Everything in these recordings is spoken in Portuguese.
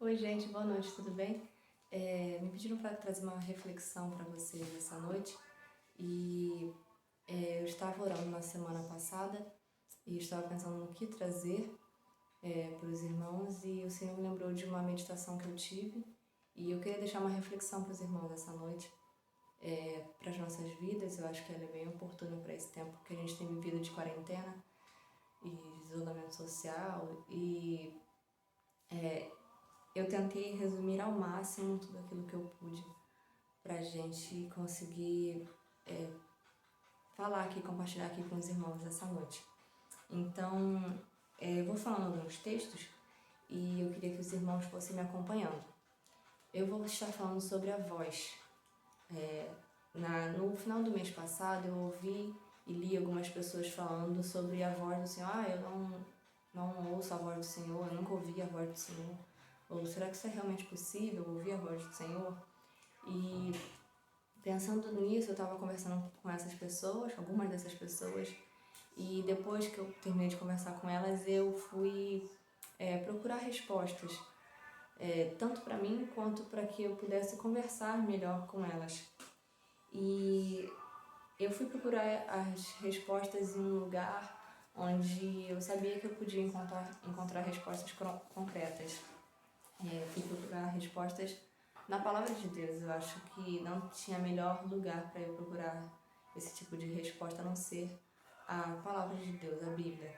Oi, gente, boa noite, tudo bem? Me pediram para trazer uma reflexão para vocês essa noite e eu estava orando na semana passada e estava pensando no que trazer para os irmãos e o Senhor me lembrou de uma meditação que eu tive e eu queria deixar uma reflexão para os irmãos essa noite, para as nossas vidas. Eu acho que ela é bem oportuna para esse tempo que a gente tem vivido de quarentena e de isolamento social e eu tentei resumir ao máximo tudo aquilo que eu pude pra gente conseguir falar aqui, compartilhar aqui com os irmãos essa noite. Então, eu vou falando alguns textos e eu queria que os irmãos fossem me acompanhando. Eu vou estar falando sobre a voz. No final do mês passado eu ouvi e li algumas pessoas falando sobre a voz do Senhor. Eu não ouço a voz do Senhor, eu nunca ouvi a voz do Senhor. Ou será que isso é realmente possível, ouvir a voz do Senhor? E pensando nisso, eu estava conversando com essas pessoas, algumas dessas pessoas, e depois que eu terminei de conversar com elas, eu fui procurar respostas, tanto para mim quanto para que eu pudesse conversar melhor com elas. E eu fui procurar as respostas em um lugar onde eu sabia que eu podia encontrar respostas concretas. Fui procurar respostas na palavra de Deus. Eu acho que não tinha melhor lugar para eu procurar esse tipo de resposta a não ser a palavra de Deus, a Bíblia.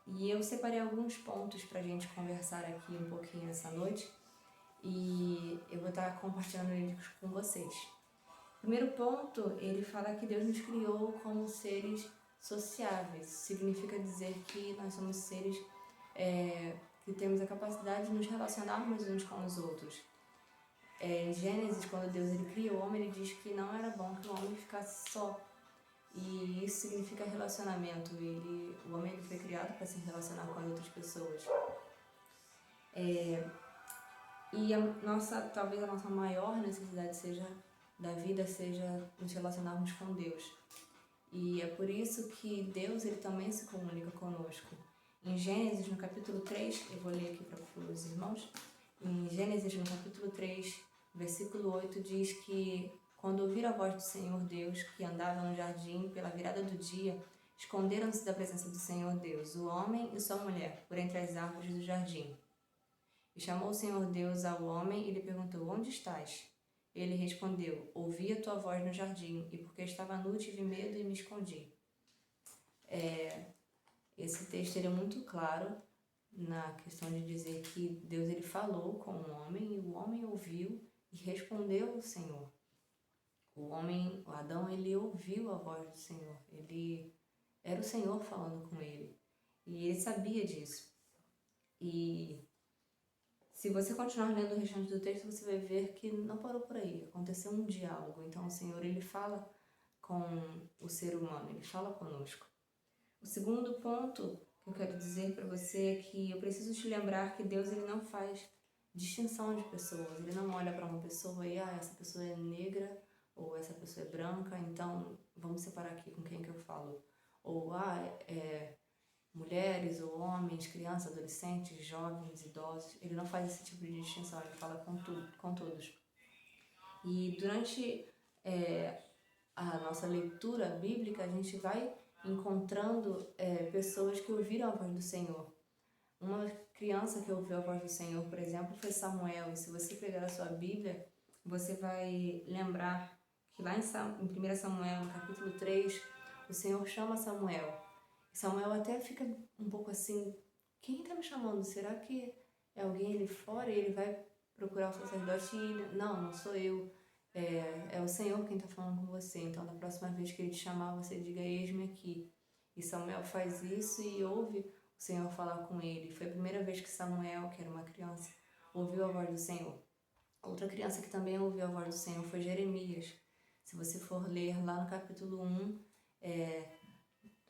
E eu separei alguns pontos para a gente conversar aqui um pouquinho essa noite e eu vou estar compartilhando eles com vocês. Primeiro ponto, ele fala que Deus nos criou como seres sociáveis. Significa dizer que nós somos seres que temos a capacidade de nos relacionarmos uns com os outros. Em Gênesis, quando Deus ele criou o homem, ele diz que não era bom que o homem ficasse só. E isso significa relacionamento. O homem ele foi criado para se relacionar com as outras pessoas. E talvez a nossa maior necessidade da vida seja nos relacionarmos com Deus. E é por isso que Deus ele também se comunica conosco. Em Gênesis, no capítulo 3, eu vou ler aqui para os irmãos. Em Gênesis, no capítulo 3, versículo 8, diz que quando ouviram a voz do Senhor Deus, que andava no jardim pela virada do dia, esconderam-se da presença do Senhor Deus, o homem e sua mulher, por entre as árvores do jardim. E chamou o Senhor Deus ao homem e lhe perguntou: onde estás? Ele respondeu: ouvi a tua voz no jardim, e porque estava nu tive medo e me escondi. Esse texto ele é muito claro na questão de dizer que Deus ele falou com o homem e o homem ouviu e respondeu ao Senhor. O Adão, ele ouviu a voz do Senhor. Ele era o Senhor falando com ele. E ele sabia disso. E se você continuar lendo o restante do texto, você vai ver que não parou por aí. Aconteceu um diálogo. Então o Senhor ele fala com o ser humano, ele fala conosco. O segundo ponto que eu quero dizer para você é que eu preciso te lembrar que Deus ele não faz distinção de pessoas. Ele não olha para uma pessoa e essa pessoa é negra ou essa pessoa é branca, então vamos separar aqui com quem que eu falo. Ou mulheres ou homens, crianças, adolescentes, jovens, idosos. Ele não faz esse tipo de distinção, ele fala com todos. E durante a nossa leitura bíblica, a gente vai encontrando pessoas que ouviram a voz do Senhor. Uma criança que ouviu a voz do Senhor, por exemplo, foi Samuel. E se você pegar a sua Bíblia, você vai lembrar que lá em 1 Samuel, no capítulo 3, o Senhor chama Samuel. E Samuel até fica um pouco assim: quem está me chamando? Será que é alguém ali fora? E ele vai procurar o sacerdote e não sou eu. É o Senhor quem está falando com você. Então, da próxima vez que ele te chamar, você diga: eis-me aqui. E Samuel faz isso e ouve o Senhor falar com ele. Foi a primeira vez que Samuel, que era uma criança, ouviu a voz do Senhor. Outra criança que também ouviu a voz do Senhor foi Jeremias. Se você for ler lá no capítulo 1,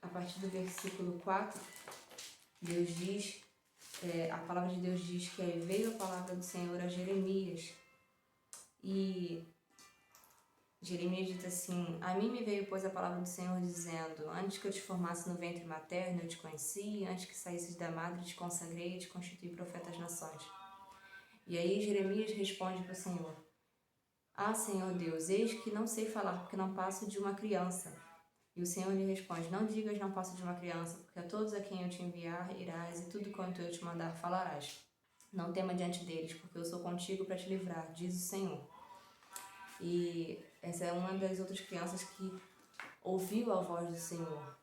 a partir do versículo 4, Deus diz, a palavra de Deus diz que aí veio a palavra do Senhor a Jeremias. E Jeremias diz assim: a mim me veio, pois, a palavra do Senhor, dizendo: antes que eu te formasse no ventre materno, eu te conheci, antes que saísses da madre, te consagrei e te constituí profeta às nações. E aí Jeremias responde para o Senhor: ah, Senhor Deus, eis que não sei falar, porque não passo de uma criança. E o Senhor lhe responde: não digas não passo de uma criança, porque a todos a quem eu te enviar irás, e tudo quanto eu te mandar falarás. Não tema diante deles, porque eu sou contigo para te livrar, diz o Senhor. E essa é uma das outras crianças que ouviu a voz do Senhor,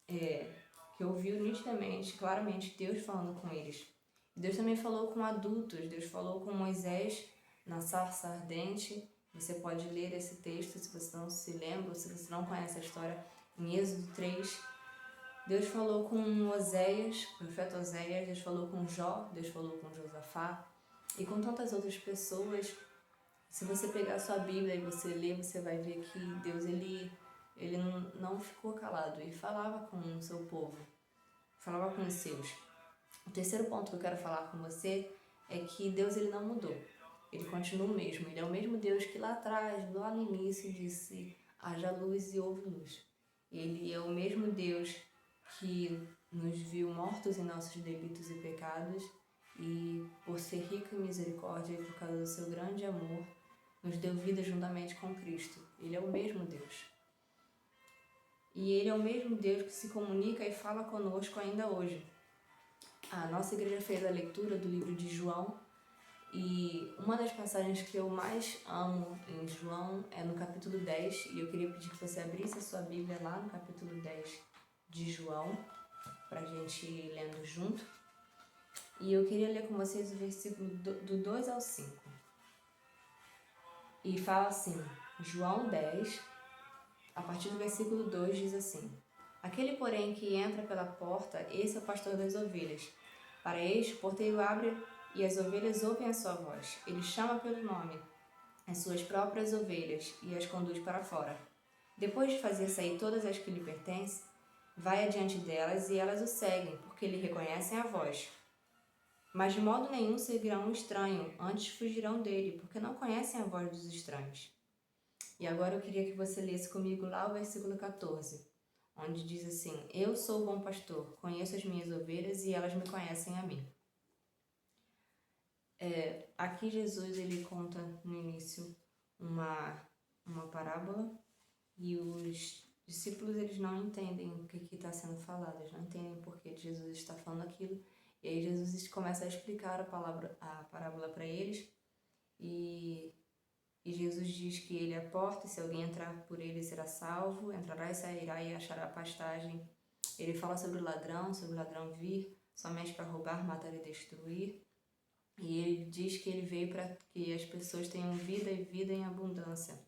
que ouviu nitidamente, claramente, Deus falando com eles. Deus também falou com adultos, Deus falou com Moisés na sarça ardente. Você pode ler esse texto se você não se lembra, ou se você não conhece a história, em Êxodo 3. Deus falou com Oséias, o profeta Oséias, Deus falou com Jó, Deus falou com Josafá e com tantas outras pessoas. Se você pegar a sua Bíblia e você ler, você vai ver que Deus ele não ficou calado, ele falava com o seu povo, falava com os seus. O terceiro ponto que eu quero falar com você é que Deus ele não mudou, ele continua o mesmo, ele é o mesmo Deus que lá atrás, lá no início, disse: haja luz e houve luz. Ele é o mesmo Deus que nos viu mortos em nossos delitos e pecados e, por ser rico em misericórdia e por causa do seu grande amor, nos deu vida juntamente com Cristo. Ele é o mesmo Deus. E Ele é o mesmo Deus que se comunica e fala conosco ainda hoje. A nossa igreja fez a leitura do livro de João e uma das passagens que eu mais amo em João é no capítulo 10, e eu queria pedir que você abrisse a sua Bíblia lá no capítulo 10 de João, para a gente ir lendo junto. E eu queria ler com vocês o versículo do 2 ao 5. E fala assim, João 10, a partir do versículo 2 diz assim: aquele, porém, que entra pela porta, esse é o pastor das ovelhas. Para este, o porteiro abre e as ovelhas ouvem a sua voz. Ele chama pelo nome as suas próprias ovelhas e as conduz para fora. Depois de fazer sair todas as que lhe pertencem, vai adiante delas e elas o seguem, porque lhe reconhecem a voz. Mas de modo nenhum seguirão um estranho, antes fugirão dele, porque não conhecem a voz dos estranhos. E agora eu queria que você lesse comigo lá o versículo 14, onde diz assim: eu sou o bom pastor, conheço as minhas ovelhas e elas me conhecem a mim. Aqui Jesus ele conta no início uma parábola e os discípulos eles não entendem o que está sendo falado, eles não entendem por que Jesus está falando aquilo. E aí Jesus começa a explicar a parábola para eles e Jesus diz que ele é a porta e se alguém entrar por ele será salvo, entrará e sairá e achará pastagem. Ele fala sobre o ladrão vir somente para roubar, matar e destruir. E ele diz que ele veio para que as pessoas tenham vida e vida em abundância.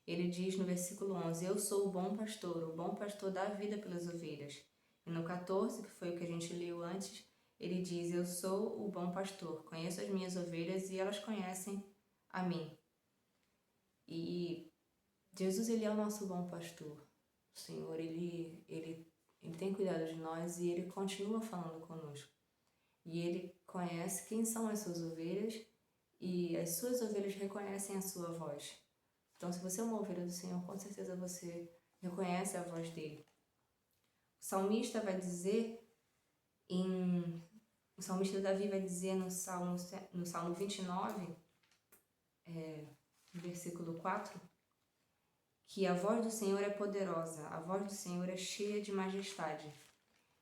Ele diz no versículo 11, eu sou o bom pastor dá vida pelas ovelhas. E no 14, que foi o que a gente leu antes, ele diz, eu sou o bom pastor, conheço as minhas ovelhas e elas conhecem a mim. E Jesus, ele é o nosso bom pastor. O Senhor, ele tem cuidado de nós e ele continua falando conosco. E ele conhece quem são as suas ovelhas e as suas ovelhas reconhecem a sua voz. Então, se você é uma ovelha do Senhor, com certeza você reconhece a voz dele. O salmista vai dizer, o salmista Davi vai dizer no Salmo 29, no versículo 4, que a voz do Senhor é poderosa, a voz do Senhor é cheia de majestade.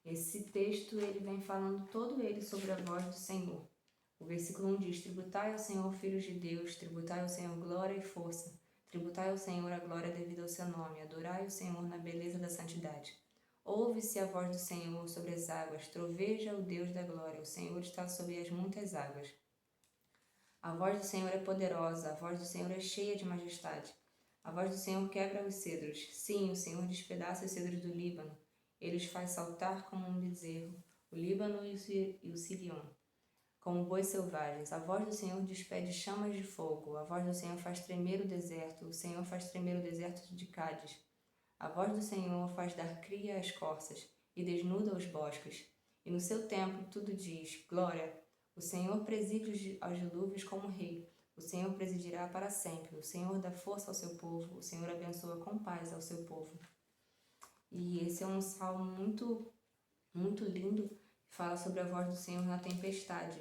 Esse texto ele vem falando todo ele sobre a voz do Senhor. O versículo 1 diz, tributai ao Senhor, filhos de Deus, tributai ao Senhor glória e força, tributai ao Senhor a glória devida ao seu nome, adorai o Senhor na beleza da santidade. Ouve-se a voz do Senhor sobre as águas, troveja o Deus da glória, o Senhor está sobre as muitas águas. A voz do Senhor é poderosa, a voz do Senhor é cheia de majestade. A voz do Senhor quebra os cedros. Sim, o Senhor despedaça os cedros do Líbano. Ele os faz saltar como um bezerro, o Líbano e o Sirion, como bois selvagens. A voz do Senhor despede chamas de fogo. A voz do Senhor faz tremer o deserto. O Senhor faz tremer o deserto de Cádiz. A voz do Senhor faz dar cria às corças e desnuda os bosques. E no seu templo tudo diz, glória. O Senhor preside aos dilúvios como rei. O Senhor presidirá para sempre. O Senhor dá força ao seu povo. O Senhor abençoa com paz ao seu povo. E esse é um salmo muito, muito lindo, que fala sobre a voz do Senhor na tempestade.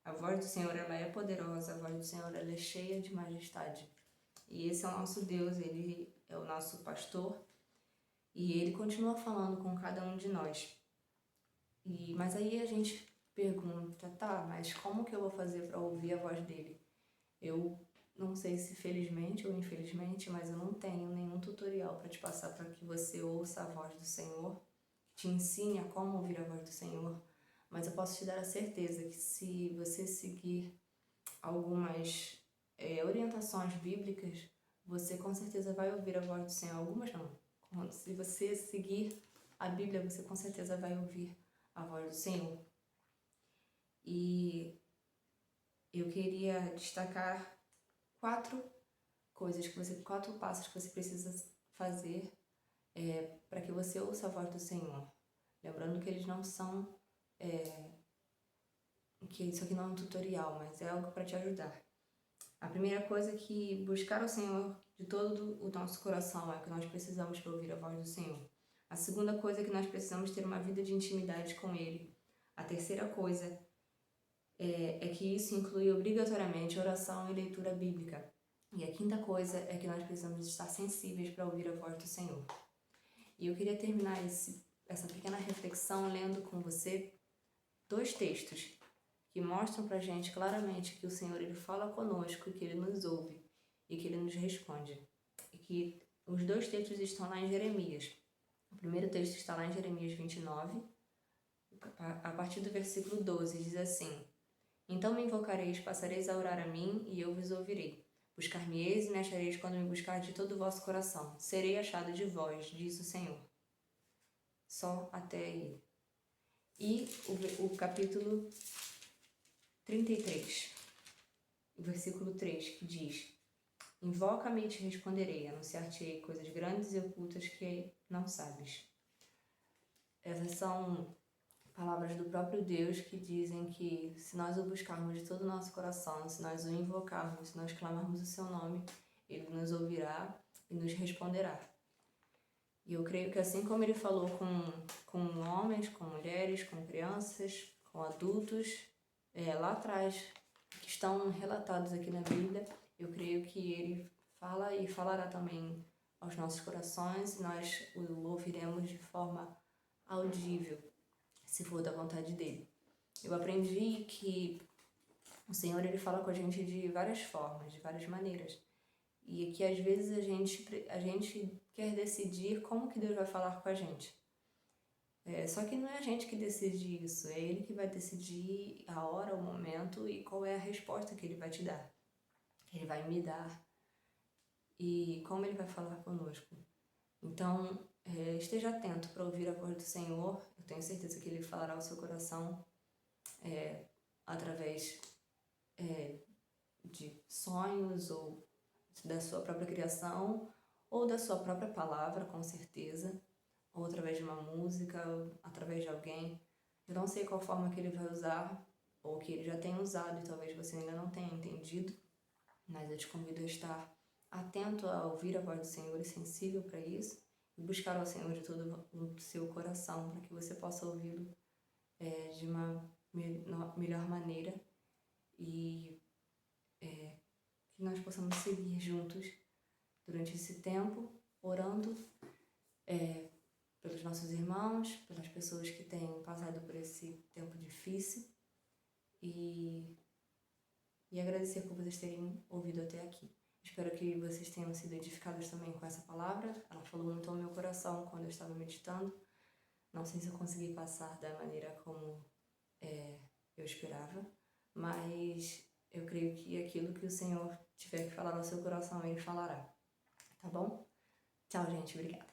A voz do Senhor, ela é poderosa. A voz do Senhor, ela é cheia de majestade. E esse é o nosso Deus, Ele é o nosso pastor. E Ele continua falando com cada um de nós. Mas aí a gente pergunta, tá, mas como que eu vou fazer para ouvir a voz dele? Eu não sei se felizmente ou infelizmente, mas eu não tenho nenhum tutorial para te passar para que você ouça a voz do Senhor, te ensine a como ouvir a voz do Senhor. Mas eu posso te dar a certeza que se você seguir algumas orientações bíblicas, você com certeza vai ouvir a voz do Senhor. Algumas não. Se você seguir a Bíblia, você com certeza vai ouvir a voz do Senhor. E eu queria destacar quatro passos que você precisa fazer para que você ouça a voz do Senhor. Lembrando que eles não são, que isso aqui não é um tutorial, mas é algo para te ajudar. A primeira coisa é que buscar o Senhor de todo o nosso coração é o que nós precisamos para ouvir a voz do Senhor. A segunda coisa é que nós precisamos ter uma vida de intimidade com Ele. A terceira coisa é que isso inclui obrigatoriamente oração e leitura bíblica. E a quinta coisa é que nós precisamos estar sensíveis para ouvir a voz do Senhor. E eu queria terminar essa pequena reflexão lendo com você 2 textos que mostram pra gente claramente que o Senhor, Ele fala conosco, que Ele nos ouve e que Ele nos responde. E que os 2 textos estão lá em Jeremias. O primeiro texto está lá em Jeremias 29, a partir do versículo 12, diz assim: Então me invocareis, passareis a orar a mim, e eu vos ouvirei. Buscar-me-eis e me achareis quando me buscar de todo o vosso coração. Serei achado de vós, diz o Senhor. Só até aí. E o capítulo 33, o versículo 3, que diz: Invoca-me e te responderei, anunciar-te-ei coisas grandes e ocultas que não sabes. Essas são palavras do próprio Deus que dizem que se nós o buscarmos de todo o nosso coração, se nós o invocarmos, se nós clamarmos o seu nome, Ele nos ouvirá e nos responderá. E eu creio que assim como Ele falou com homens, com mulheres, com crianças, com adultos, lá atrás, que estão relatados aqui na Bíblia, eu creio que Ele fala e falará também aos nossos corações e nós o ouviremos de forma audível, se for da vontade dele. Eu aprendi que o Senhor, Ele fala com a gente de várias formas, de várias maneiras. E que às vezes a gente quer decidir como que Deus vai falar com a gente. Só que não é a gente que decide isso, é Ele que vai decidir a hora, o momento e qual é a resposta que Ele vai te dar, que Ele vai me dar e como Ele vai falar conosco. Então, esteja atento para ouvir a voz do Senhor. Eu tenho certeza que Ele falará ao seu coração através de sonhos ou da sua própria criação ou da sua própria palavra, com certeza, ou através de uma música, ou através de alguém. Eu não sei qual forma que Ele vai usar ou que Ele já tem usado e talvez você ainda não tenha entendido, mas eu te convido a estar atento a ouvir a voz do Senhor e sensível para isso e buscar ao Senhor de todo o seu coração para que você possa ouvi-lo de uma melhor maneira e que nós possamos seguir juntos durante esse tempo, orando pelos nossos irmãos, pelas pessoas que têm passado por esse tempo difícil e agradecer por vocês terem ouvido até aqui. Espero que vocês tenham sido edificados também com essa palavra. Ela falou muito ao meu coração quando eu estava meditando. Não sei se eu consegui passar da maneira como eu esperava, mas eu creio que aquilo que o Senhor tiver que falar no seu coração, Ele falará. Tá bom? Tchau, gente. Obrigada.